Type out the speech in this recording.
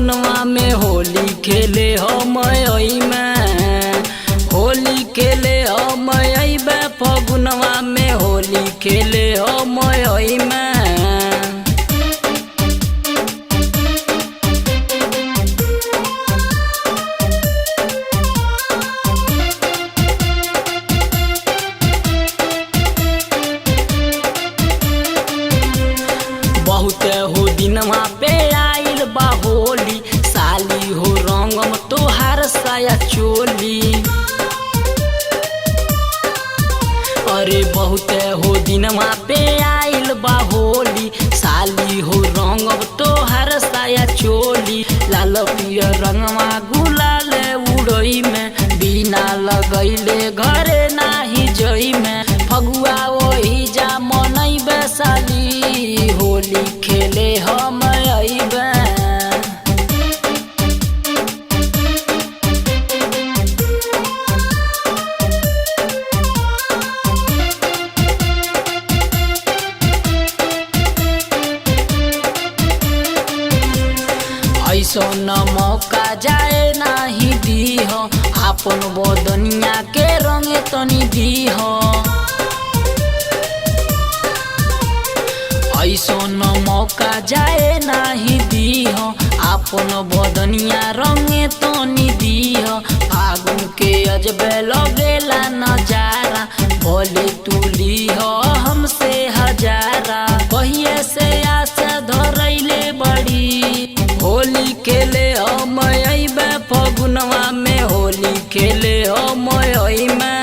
फगुनवा में होली खेले हम में होली खेले हम अइबे फगुनवा में होली खेले हम में। बहुत हो दिनवा पे आइल बा होली, साली हो रंगम तोहार साया चोली। अरे बहुत हो दिनवा पे आइल बा होली, साली हो रंगम तोहार साया चोली। लाल पियर रंगवा गुलाल उड़ई में, बिना लगैले घरे नाही जई में। फगुआ वही जा मनैबे साली, होली खेले हम अइबे। ऐसन मौका जाए नाही दीह, आपन बदनिया के रंगे तनी दीह। ऐसन मौका जाए नाही दीह, आपन बदनिया रंगे तनी दीह। फागुन के अजबे लगेला नजारा, भले तू लीह हमसे हजारा। कहिए से आस धरैले बड़ी, होली खेले हम अइबे फगुनवा में होली खेले हम में।